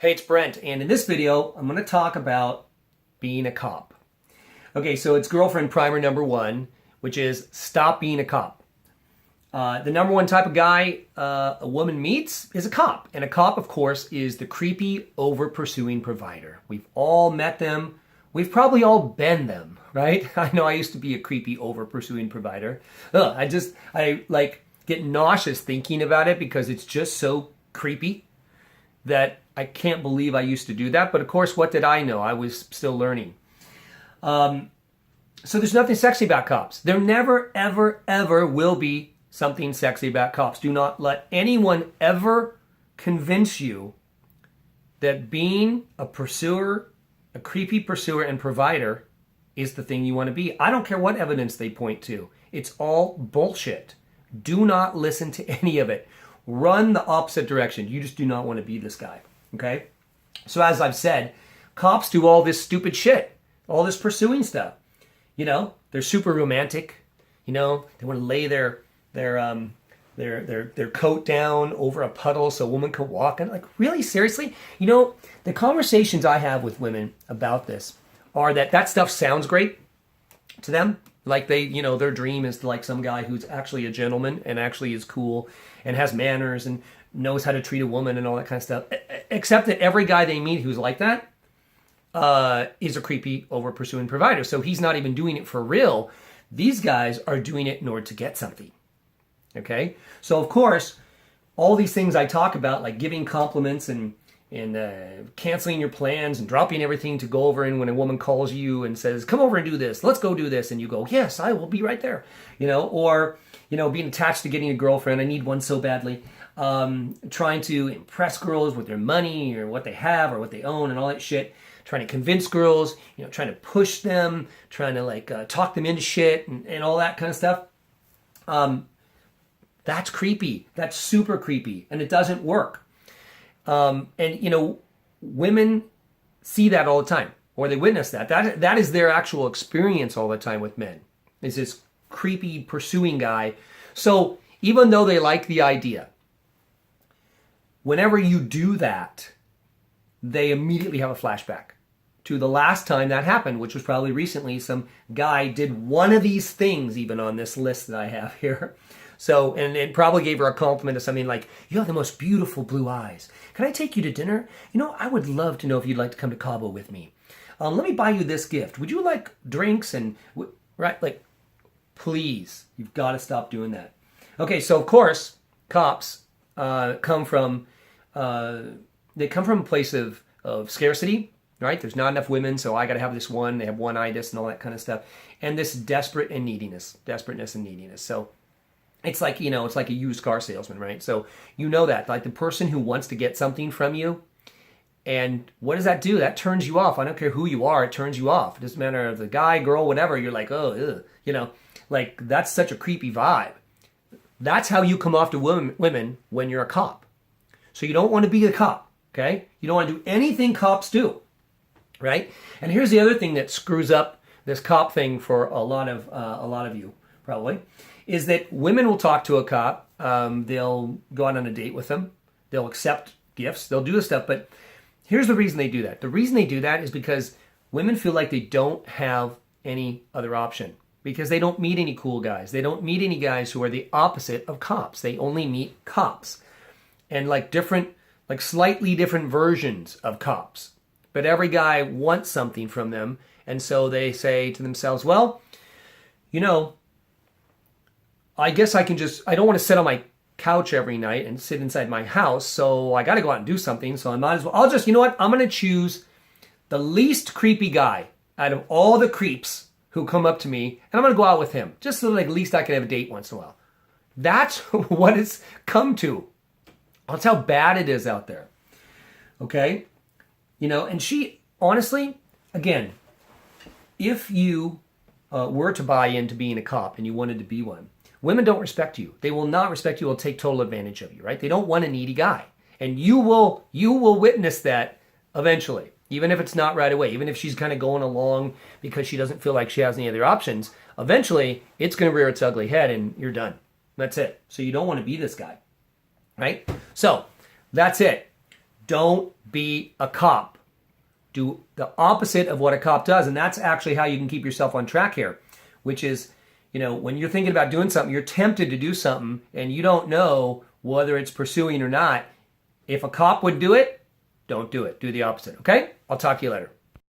Hey, it's Brent, and in this video, I'm going to talk about being a cop. Okay, so it's girlfriend primer number one, which is stop being a cop. The number one type of guy a woman meets is a cop. And a cop, of course, is the creepy, over-pursuing provider. We've all met them. We've probably all been them, right? I know I used to be a creepy, over-pursuing provider. I get nauseous thinking about it because it's just so creepy that I can't believe I used to do that. But of course, what did I know? I was still learning. So there's nothing sexy about cops. There never, ever, ever will be something sexy about cops. Do not let anyone ever convince you that being a pursuer, a creepy pursuer and provider is the thing you want to be. I don't care what evidence they point to. It's all bullshit. Do not listen to any of it. Run the opposite direction. You just do not want to be this guy. Okay? So as I've said, cops do all this stupid shit, all this pursuing stuff. You know, they're super romantic. You know, they want to lay their coat down over a puddle so a woman can walk. And like, really, seriously? You know, the conversations I have with women about this are that stuff sounds great to them. Like they, you know, their dream is like some guy who's actually a gentleman and actually is cool and has manners and knows how to treat a woman and all that kind of stuff. Except that every guy they meet who's like that is a creepy, over-pursuing provider. So he's not even doing it for real. These guys are doing it in order to get something. Okay? So, of course, all these things I talk about, like giving compliments and canceling your plans and dropping everything to go over, and when a woman calls you and says, come over and do this, let's go do this, and you go, yes, I will be right there. You know, or, you know, being attached to getting a girlfriend, I need one so badly. Trying to impress girls with their money or what they have or what they own and all that shit. Trying to convince girls, you know, trying to push them, trying to talk them into shit and all that kind of stuff. That's creepy. That's super creepy, and it doesn't work. And you know, women see that all the time, or they witness that. That is their actual experience all the time with men. Is this creepy pursuing guy. So even though they like the idea, whenever you do that, they immediately have a flashback to the last time that happened, which was probably recently. Some guy did one of these things, even on this list that I have here. So, and it probably gave her a compliment of something like, you have the most beautiful blue eyes. Can I take you to dinner? You know, I would love to know if you'd like to come to Cabo with me. Let me buy you this gift. Would you like drinks? And, right, like, please, you've got to stop doing that. Okay, so of course, cops come from a place of scarcity, right? There's not enough women, so I got to have this one. They have one-itis and all that kind of stuff. And this desperateness and neediness. So it's like, you know, it's like a used car salesman, right? So you know that, like the person who wants to get something from you, and what does that do? That turns you off. I don't care who you are, it turns you off. It doesn't matter if the guy, girl, whatever, you're like, oh, ugh. You know, like that's such a creepy vibe. That's how you come off to women when you're a cop. So you don't want to be a cop, okay? You don't want to do anything cops do, right? And here's the other thing that screws up this cop thing for a lot of you, probably, is that women will talk to a cop. They'll go out on a date with them. They'll accept gifts. They'll do this stuff. But here's the reason they do that. The reason they do that is because women feel like they don't have any other option, because they don't meet any cool guys. They don't meet any guys who are the opposite of cops. They only meet cops and slightly different versions of cops. But every guy wants something from them. And so they say to themselves, well, you know, I guess I don't want to sit on my couch every night and sit inside my house, so I got to go out and do something, so I might as well, you know what, I'm going to choose the least creepy guy out of all the creeps who come up to me, and I'm going to go out with him, just so that at least I can have a date once in a while. That's what it's come to. That's how bad it is out there. Okay? You know, and she, honestly, again, if you were to buy into being a cop and you wanted to be one, women don't respect you. They will not respect you. Will take total advantage of you, right? They don't want a needy guy. And you will witness that eventually, even if it's not right away, even if she's kind of going along because she doesn't feel like she has any other options. Eventually, it's going to rear its ugly head and you're done. That's it. So you don't want to be this guy, right? So that's it. Don't be a cop. Do the opposite of what a cop does. And that's actually how you can keep yourself on track here, which is, when you're thinking about doing something, you're tempted to do something and you don't know whether it's pursuing or not. If a cop would do it, don't do it. Do the opposite. Okay? I'll talk to you later.